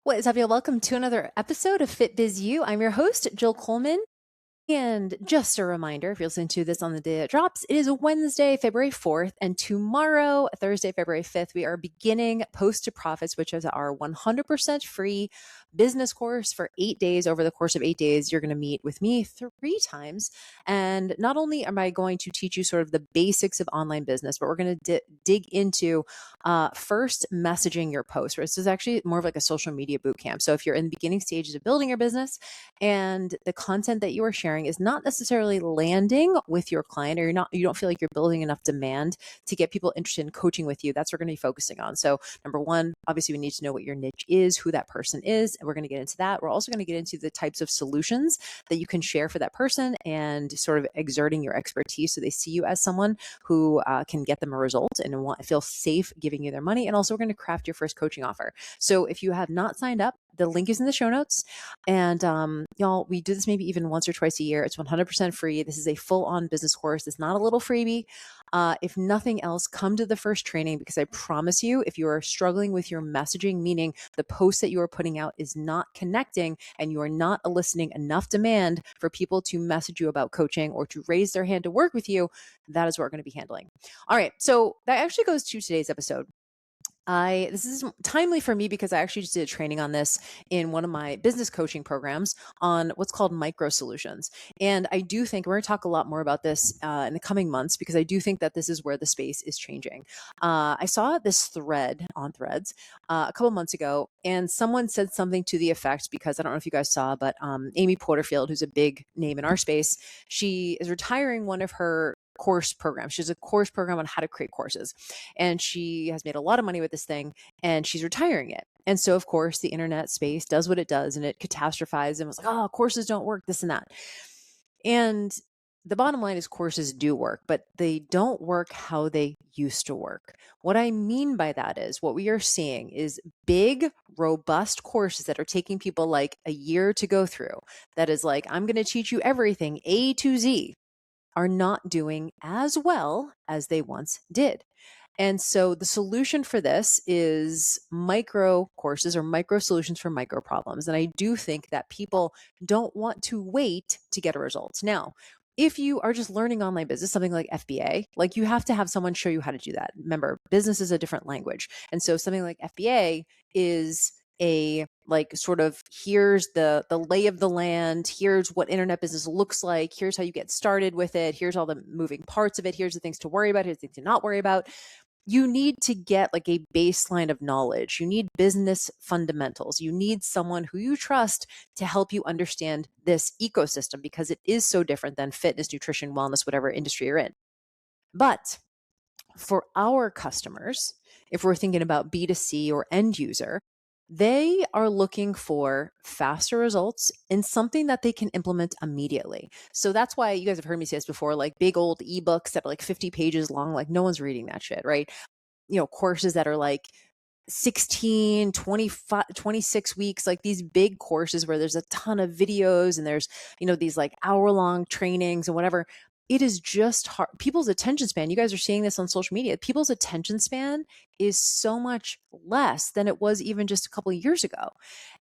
What is up, y'all? Welcome to another episode of FitBizU. I'm your host, Jill Coleman. And just a reminder, if you're listening to this on the day it drops, it is Wednesday, February 4th, and tomorrow, Thursday, February 5th, we are beginning Post to Profits, which is our 100% free business course for 8 days. Over the course of 8 days, you're going to meet with me 3 times. And not only am I going to teach you sort of the basics of online business, but we're going to dig into first messaging your post. Right? This is actually more of like a social media boot camp. So if you're in the beginning stages of building your business and the content that you are sharing is not necessarily landing with your client, or you don't feel like you're building enough demand to get people interested in coaching with you, that's what we're going to be focusing on. So number one, obviously we need to know what your niche is, who that person is, and we're going to get into that. We're also going to get into the types of solutions that you can share for that person and sort of exerting your expertise so they see you as someone who can get them a result and feel safe giving you their money. And also we're going to craft your first coaching offer. So if you have not signed up, the link is in the show notes. And y'all, we do this maybe even once or twice a year. It's 100% free. This is a full-on business course. It's not a little freebie. If nothing else, come to the first training, because I promise you, if you are struggling with your messaging, meaning the post that you are putting out is not connecting and you are not eliciting enough demand for people to message you about coaching or to raise their hand to work with you, that is what we're going to be handling. All right. So that actually goes to today's episode. This is timely for me because I actually just did a training on this in one of my business coaching programs on what's called micro solutions. And I do think we're going to talk a lot more about this in the coming months, because I do think that this is where the space is changing. I saw this thread on Threads a couple months ago, and someone said something to the effect, because I don't know if you guys saw, but Amy Porterfield, who's a big name in our space, she is retiring one of her course program. She has a course program on how to create courses, and she has made a lot of money with this thing, and she's retiring it. And so, of course, the internet space does what it does, and it catastrophizes and was like, oh, courses don't work, this and that. And the bottom line is courses do work, but they don't work how they used to work. What I mean by that is what we are seeing is big, robust courses that are taking people like a year to go through. That is like, I'm going to teach you everything A to Z, are not doing as well as they once did. And so the solution for this is micro courses or micro solutions for micro problems. And I do think that people don't want to wait to get a result. Now, if you are just learning online business, something like FBA, like you have to have someone show you how to do that. Remember, business is a different language. And so something like FBA is a like sort of, here's the lay of the land, here's what internet business looks like, here's how you get started with it, here's all the moving parts of it, here's the things to worry about, here's the things to not worry about. You need to get like a baseline of knowledge. You need business fundamentals. You need someone who you trust to help you understand this ecosystem, because it is so different than fitness, nutrition, wellness, whatever industry you're in. But for our customers, if we're thinking about B2C or end user, they are looking for faster results and something that they can implement immediately. So that's why you guys have heard me say this before, like big old ebooks that are like 50 pages long, like no one's reading that shit, right? Courses that are like 16, 25, 26 weeks, like these big courses where there's a ton of videos and there's, these like hour-long trainings and whatever. It is just hard. People's attention span, you guys are seeing this on social media, people's attention span is so much less than it was even just a couple of years ago.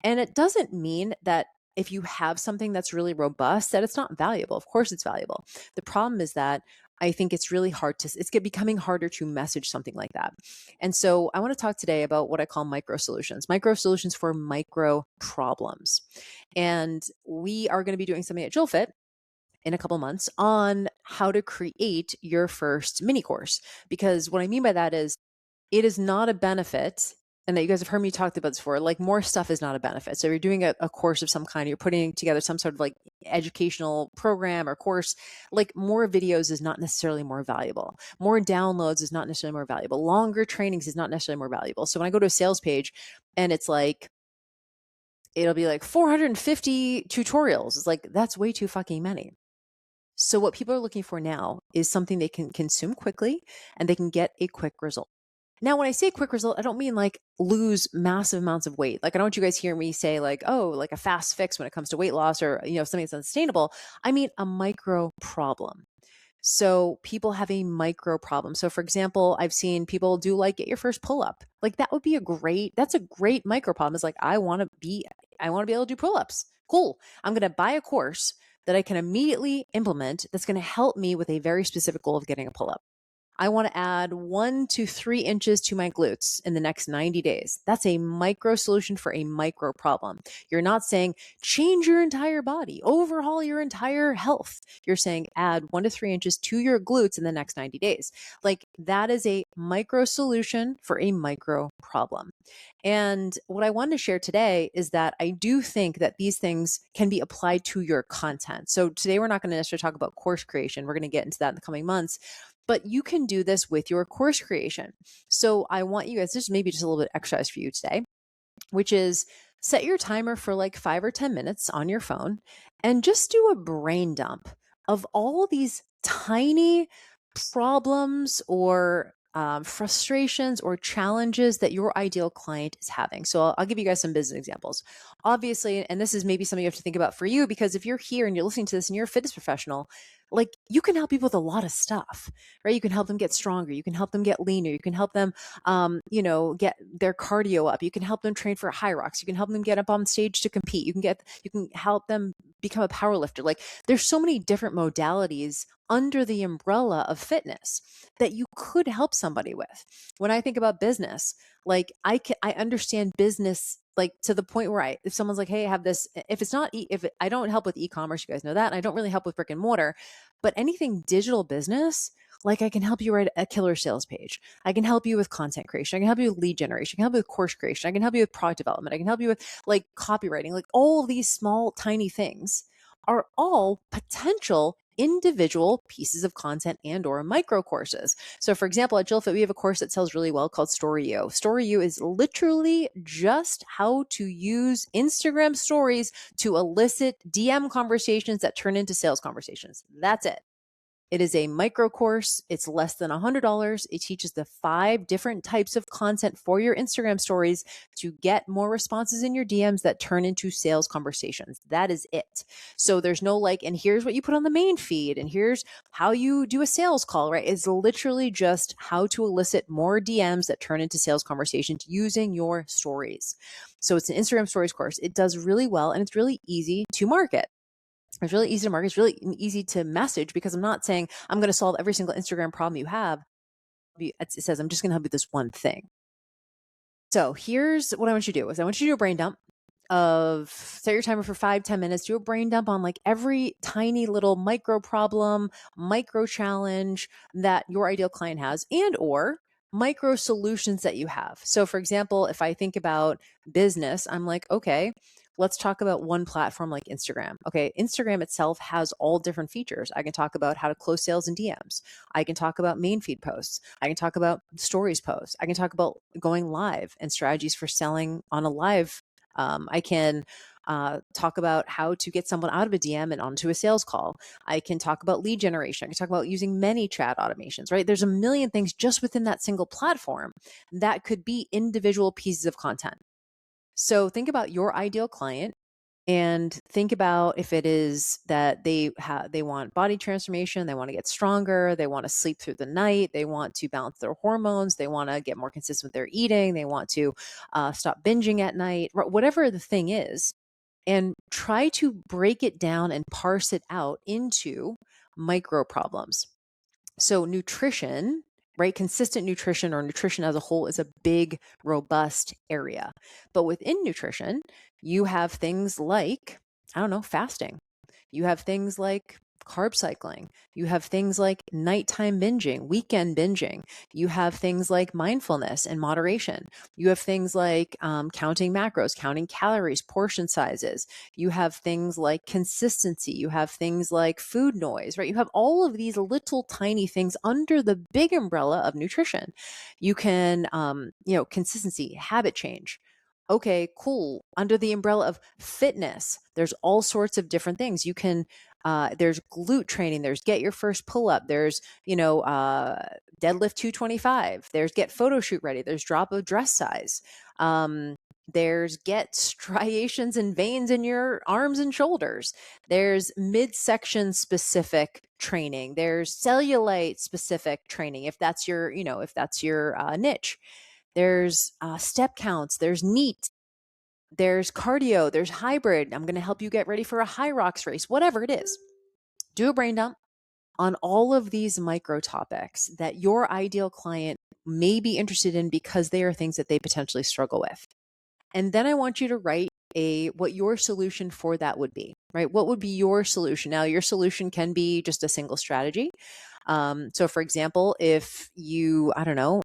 And it doesn't mean that if you have something that's really robust, that it's not valuable. Of course it's valuable. The problem is that I think it's really it's becoming harder to message something like that. And so I want to talk today about what I call micro solutions for micro problems. And we are going to be doing something at JillFit in a couple months on how to create your first mini course. Because what I mean by that is, it is not a benefit, and that you guys have heard me talk about this before, like more stuff is not a benefit. So you're doing a course of some kind, you're putting together some sort of like educational program or course, like more videos is not necessarily more valuable. More downloads is not necessarily more valuable. Longer trainings is not necessarily more valuable. So when I go to a sales page and it's like, it'll be like 450 tutorials, it's like, that's way too fucking many. So what people are looking for now is something they can consume quickly and they can get a quick result. Now, when I say quick result, I don't mean like lose massive amounts of weight. Like, I don't want you guys hear me say like, oh, like a fast fix when it comes to weight loss or, something that's unsustainable. I mean a micro problem. So people have a micro problem. So for example, I've seen people do like get your first pull up. Like that's a great micro problem. It's like, I want to be able to do pull ups. Cool. I'm going to buy a course that I can immediately implement that's going to help me with a very specific goal of getting a pull up. I want to add 1 to 3 inches to my glutes in the next 90 days. That's a micro solution for a micro problem. You're not saying change your entire body, overhaul your entire health. You're saying add 1 to 3 inches to your glutes in the next 90 days. Like that is a micro solution for a micro problem. And what I wanted to share today is that I do think that these things can be applied to your content. So today we're not going to necessarily talk about course creation. We're going to get into that in the coming months. But you can do this with your course creation. So I want you guys, this is maybe just a little bit of exercise for you today, which is set your timer for like 5 or 10 minutes on your phone and just do a brain dump of all these tiny problems or frustrations or challenges that your ideal client is having. So I'll give you guys some business examples. Obviously, and this is maybe something you have to think about for you, because if you're here and you're listening to this and you're a fitness professional, like you can help people with a lot of stuff, right? You can help them get stronger. You can help them get leaner. You can help them, get their cardio up. You can help them train for high rocks. You can help them get up on stage to compete. You can help them become a power lifter. Like there's so many different modalities under the umbrella of fitness that you could help somebody with. When I think about business, like I understand business like to the point where if someone's like, hey, I have this, I don't help with e-commerce, you guys know that. And I don't really help with brick and mortar, but anything digital business, like I can help you write a killer sales page. I can help you with content creation. I can help you with lead generation. I can help you with course creation. I can help you with product development. I can help you with like copywriting. Like all of these small, tiny things are all potential individual pieces of content and or micro courses. So for example, at JillFit, we have a course that sells really well called StoryU. StoryU is literally just how to use Instagram stories to elicit DM conversations that turn into sales conversations. That's it. It is a micro course. It's less than $100. It teaches the 5 different types of content for your Instagram stories to get more responses in your DMs that turn into sales conversations. That is it. So there's no like, and here's what you put on the main feed, and here's how you do a sales call, right? It's literally just how to elicit more DMs that turn into sales conversations using your stories. So it's an Instagram stories course. It does really well, and it's really easy to market. It's really easy to market. It's really easy to message, because I'm not saying I'm going to solve every single Instagram problem you have. It says I'm just going to help you with this one thing. So here's what I want you to do is I want you to do a brain dump of set your timer for 5-10 minutes, do a brain dump on like every tiny little micro problem, micro challenge that your ideal client has, and or micro solutions that you have. So for example, if I think about business, I'm like, okay, let's talk about one platform like Instagram. Okay, Instagram itself has all different features. I can talk about how to close sales in DMs. I can talk about main feed posts. I can talk about stories posts. I can talk about going live and strategies for selling on a live. I can talk about how to get someone out of a DM and onto a sales call. I can talk about lead generation. I can talk about using many chat automations, right? There's a million things just within that single platform that could be individual pieces of content. So think about your ideal client and think about if it is that they want body transformation, they want to get stronger, they want to sleep through the night, they want to balance their hormones, they want to get more consistent with their eating, they want to stop binging at night, whatever the thing is, and try to break it down and parse it out into micro problems. So nutrition, right? Consistent nutrition or nutrition as a whole is a big, robust area. But within nutrition, you have things like, I don't know, fasting. You have things like carb cycling. You have things like nighttime binging, weekend binging. You have things like mindfulness and moderation. You have things like counting macros, counting calories, portion sizes. You have things like consistency. You have things like food noise, right? You have all of these little tiny things under the big umbrella of nutrition. You can, consistency, habit change. Okay, cool. Under the umbrella of fitness, there's all sorts of different things. You can, there's glute training, there's get your first pull up, there's, deadlift 225, there's get photo shoot ready, there's drop of dress size. There's get striations and veins in your arms and shoulders. There's midsection specific training. There's cellulite specific training if that's your, if that's your niche. There's step counts. There's NEAT. There's cardio. There's hybrid. I'm going to help you get ready for a high rocks race. Whatever it is, do a brain dump on all of these micro topics that your ideal client may be interested in because they are things that they potentially struggle with. And then I want you to write what your solution for that would be, right? What would be your solution? Now, your solution can be just a single strategy. So for example, if you, I don't know,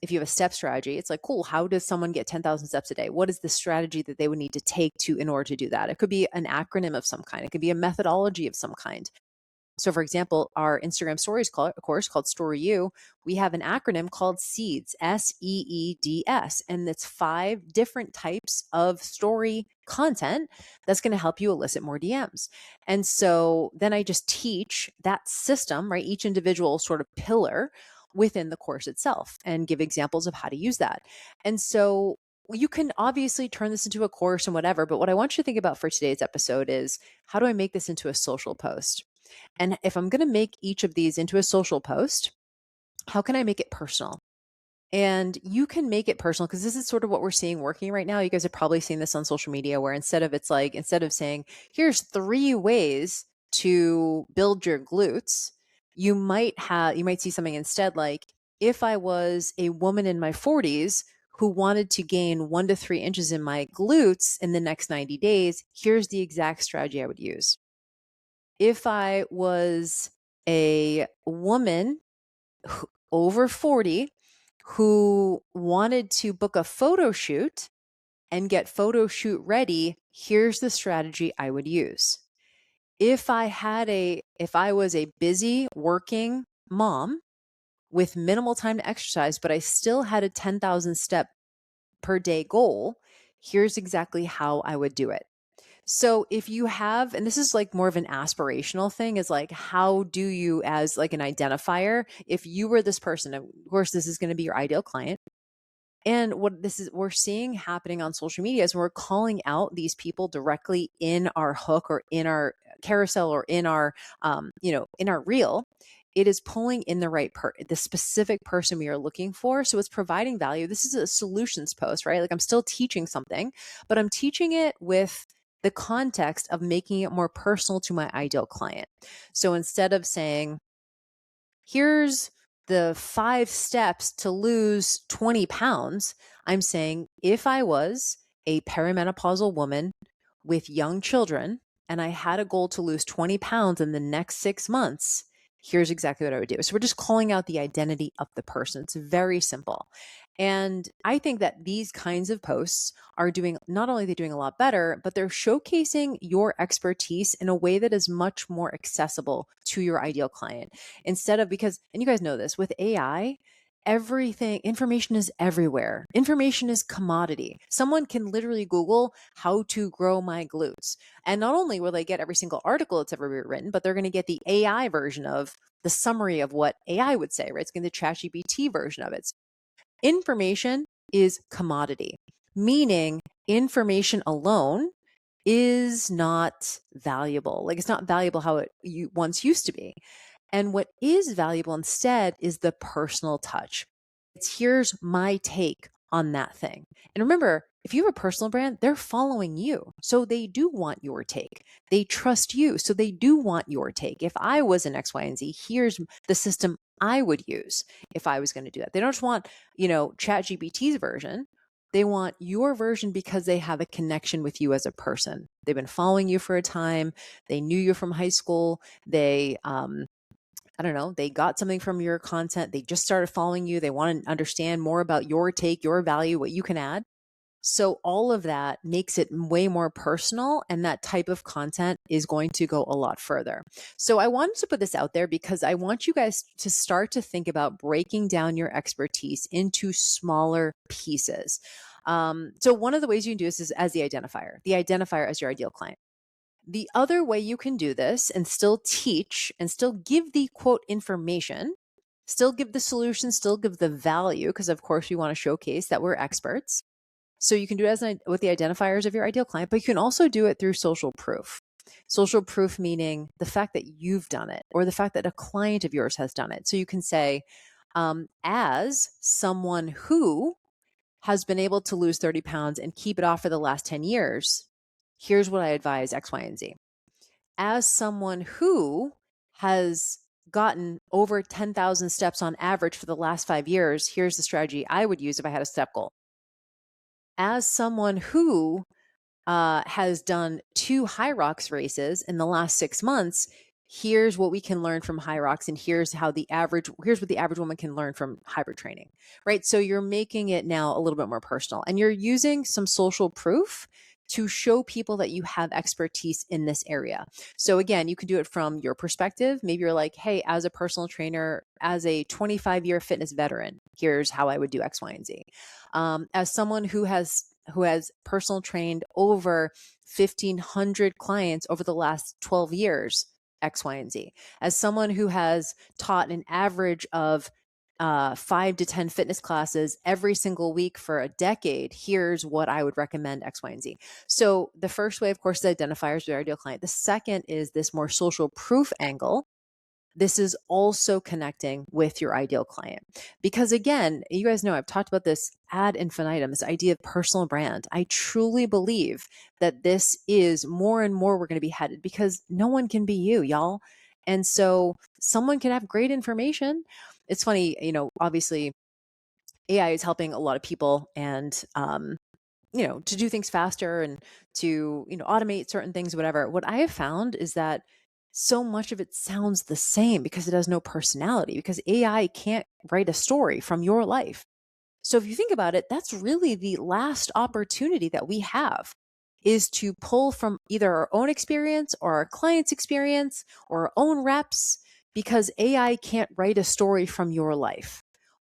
if you have a step strategy, it's like, cool, how does someone get 10,000 steps a day? What is the strategy that they would need to take in order to do that? It could be an acronym of some kind. It could be a methodology of some kind. So for example, our Instagram stories course called Story You, we have an acronym called SEEDS, SEEDS, and it's 5 different types of story content that's going to help you elicit more DMs. And so then I just teach that system, right? Each individual sort of pillar within the course itself and give examples of how to use that. And so you can obviously turn this into a course and whatever, but what I want you to think about for today's episode is, how do I make this into a social post? And if I'm going to make each of these into a social post, how can I make it personal? And you can make it personal because this is sort of what we're seeing working right now. You guys are probably seeing this on social media where instead of saying, here's 3 ways to build your glutes, you might see something instead like, if I was a woman in my 40s who wanted to gain 1 to 3 inches in my glutes in the next 90 days, here's the exact strategy I would use. If I was a woman over 40 who wanted to book a photo shoot and get photo shoot ready, here's the strategy I would use. If I was a busy working mom with minimal time to exercise, but I still had a 10,000 step per day goal, here's exactly how I would do it. So if you have, and this is like more of an aspirational thing, is like, how do you, as like an identifier, if you were this person, of course, this is going to be your ideal client. And what we're seeing happening on social media is we're calling out these people directly in our hook or in our carousel or in our, in our reel. It is pulling in the specific person we are looking for. So it's providing value. This is a solutions post, right? Like I'm still teaching something, but I'm teaching it with the context of making it more personal to my ideal client. So instead of saying, here's the 5 steps to lose 20 pounds, I'm saying, if I was a perimenopausal woman with young children and I had a goal to lose 20 pounds in the next 6 months, here's exactly what I would do. So we're just calling out the identity of the person. It's very simple. And I think that these kinds of posts are not only are they doing a lot better, but they're showcasing your expertise in a way that is much more accessible to your ideal client. Because, and you guys know this, with AI, information is everywhere. Information is commodity. Someone can literally Google how to grow my glutes. And not only will they get every single article that's ever been written, but they're going to get the AI version of the summary of what AI would say, right? It's going to the ChatGPT version of it. Information is commodity, meaning information alone is not valuable. Like it's not valuable how it once used to be. And what is valuable instead is the personal touch. It's here's my take on that thing. And remember, if you have a personal brand, they're following you. So they do want your take. They trust you. So they do want your take. If I was an X, Y, and Z, here's the system I would use if I was going to do that. They don't just want, ChatGPT's version. They want your version because they have a connection with you as a person. They've been following you for a time. They knew you from high school. They, they got something from your content. They just started following you. They want to understand more about your take, your value, what you can add. So all of that makes it way more personal, and that type of content is going to go a lot further. So I wanted to put this out there because I want you guys to start to think about breaking down your expertise into smaller pieces. So one of the ways you can do this is as the identifier as your ideal client. The other way you can do this and still teach and still give the quote information, still give the solution, still give the value, because of course we want to showcase that we're experts. So you can do it with the identifiers of your ideal client, but you can also do it through social proof. Social proof meaning the fact that you've done it or the fact that a client of yours has done it. So you can say, as someone who has been able to lose 30 pounds and keep it off for the last 10 years, here's what I advise X, Y, and Z. As someone who has gotten over 10,000 steps on average for the last 5 years, here's the strategy I would use if I had a step goal. As someone who has done 2 High Rocks races in the last 6 months, here's what we can learn from High Rocks, and here's what the average woman can learn from hybrid training, right? So you're making it now a little bit more personal, and you're using some social proof to show people that you have expertise in this area. So again, you can do it from your perspective. Maybe you're like, hey, as a personal trainer, as a 25-year fitness veteran, here's how I would do X, Y, and Z. As someone who has personal trained over 1,500 clients over the last 12 years, X, Y, and Z. As someone who has taught an average of 5 to 10 fitness classes every single week for a decade, here's what I would recommend X, Y, and Z. So the first way, of course, is identifiers with your ideal client. The second is this more social proof angle. This is also connecting with your ideal client. Because again, you guys know I've talked about this ad infinitum, this idea of personal brand. I truly believe that this is more and more we're going to be headed because no one can be you, y'all. And so someone can have great information. It's funny, obviously AI is helping a lot of people and, to do things faster and to, automate certain things, whatever. What I have found is that so much of it sounds the same because it has no personality, because AI can't write a story from your life. So if you think about it, that's really the last opportunity that we have, is to pull from either our own experience or our client's experience or our own reps, because AI can't write a story from your life.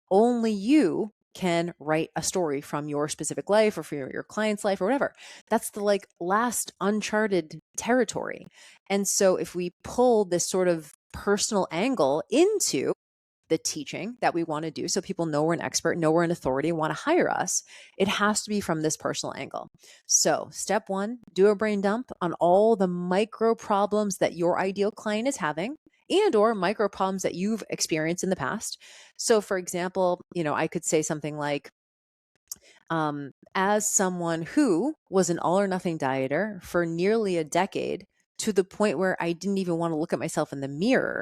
Only you can write a story from your specific life or from your client's life or whatever. That's the last uncharted territory. And so if we pull this sort of personal angle into the teaching that we want to do, so people know we're an expert, know we're an authority, and want to hire us, it has to be from this personal angle. So step 1, do a brain dump on all the micro problems that your ideal client is having and or micro problems that you've experienced in the past. So for example, I could say something like, as someone who was an all or nothing dieter for nearly a decade, to the point where I didn't even want to look at myself in the mirror,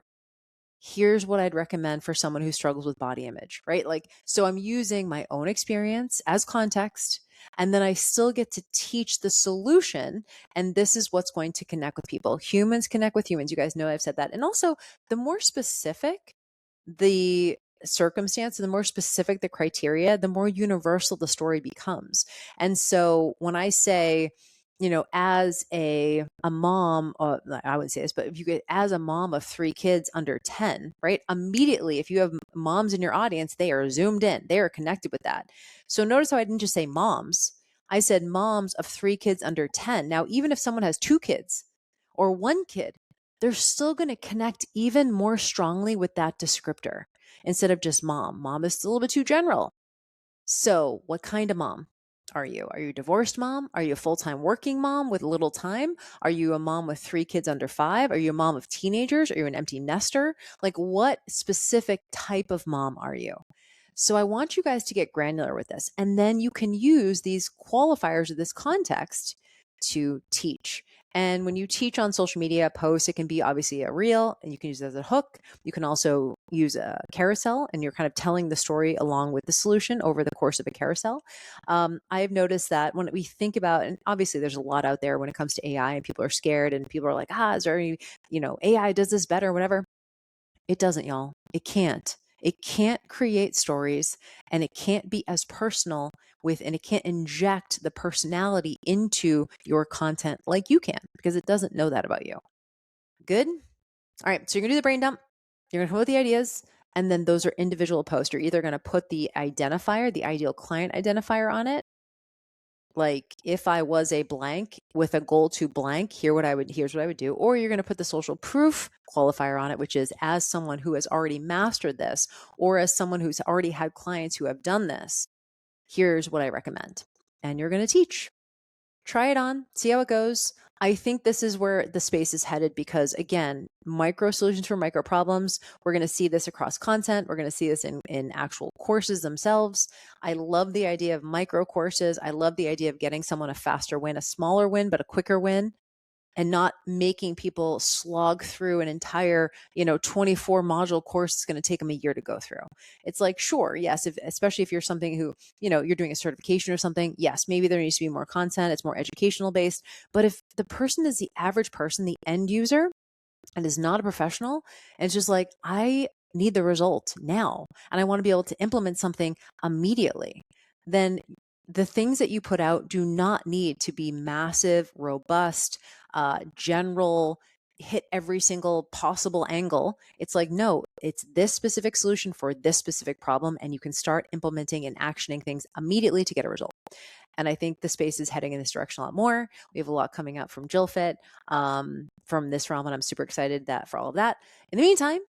here's what I'd recommend for someone who struggles with body image, right? So I'm using my own experience as context, and then I still get to teach the solution. And this is what's going to connect with people. Humans connect with humans. You guys know I've said that. And also, the more specific the circumstance, the more specific the criteria, the more universal the story becomes. And so when I say, as a mom, I wouldn't say this, but if you get as a mom of 3 kids under 10, right? Immediately, if you have moms in your audience, they are zoomed in, they are connected with that. So notice how I didn't just say moms, I said moms of 3 kids under 10. Now, even if someone has 2 kids or 1 kid, they're still going to connect even more strongly with that descriptor instead of just mom. Mom is still a little bit too general. So what kind of mom are you? Are you a divorced mom? Are you a full-time working mom with little time? Are you a mom with 3 kids under 5? Are you a mom of teenagers? Are you an empty nester? What specific type of mom are you? So I want you guys to get granular with this. And then you can use these qualifiers of this context to teach. And when you teach on social media posts, it can be obviously a reel, and you can use it as a hook. You can also use a carousel, and you're kind of telling the story along with the solution over the course of a carousel. I've noticed that when we think about, and obviously there's a lot out there when it comes to AI, and people are scared, and people are like, is there any, AI does this better, whatever. It doesn't, y'all. It can't. It can't create stories, and it can't be as personal and it can't inject the personality into your content like you can, because it doesn't know that about you. Good? All right. So you're going to do the brain dump. You're going to come up with the ideas, and then those are individual posts. You're either going to put the identifier, the ideal client identifier on it. Like, if I was a blank with a goal to blank, here's what I would do. Or you're going to put the social proof qualifier on it, which is as someone who has already mastered this, or as someone who's already had clients who have done this, here's what I recommend. and you're going to teach. Try it on, see how it goes. I think this is where the space is headed because, again, micro solutions for micro problems. We're going to see this across content. We're going to see this in actual courses themselves. I love the idea of micro courses. I love the idea of getting someone a faster win, a smaller win, but a quicker win, and not making people slog through an entire, 24 module course. It's going to take them a year to go through. It's like, sure, yes, especially if you're something who, you're doing a certification or something, yes, maybe there needs to be more content. It's more educational based. But if the person is the average person, the end user, and is not a professional, and it's just like, I need the result now, and I want to be able to implement something immediately, then the things that you put out do not need to be massive, robust, general, hit every single possible angle. It's like, no, it's this specific solution for this specific problem, and you can start implementing and actioning things immediately to get a result. And I think the space is heading in this direction a lot more. We have a lot coming out from JillFit, from this realm, and I'm super excited for all of that. In the meantime,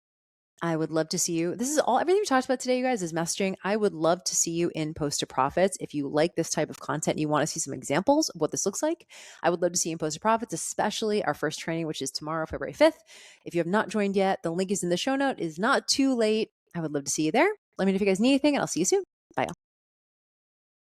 I would love to see you. This is everything we talked about today, you guys, is messaging. I would love to see you in Post to Profits. If you like this type of content and you want to see some examples of what this looks like, I would love to see you in Post to Profits, especially our first training, which is tomorrow, February 5th. If you have not joined yet, the link is in the show note. It is not too late. I would love to see you there. Let me know if you guys need anything, and I'll see you soon. Bye.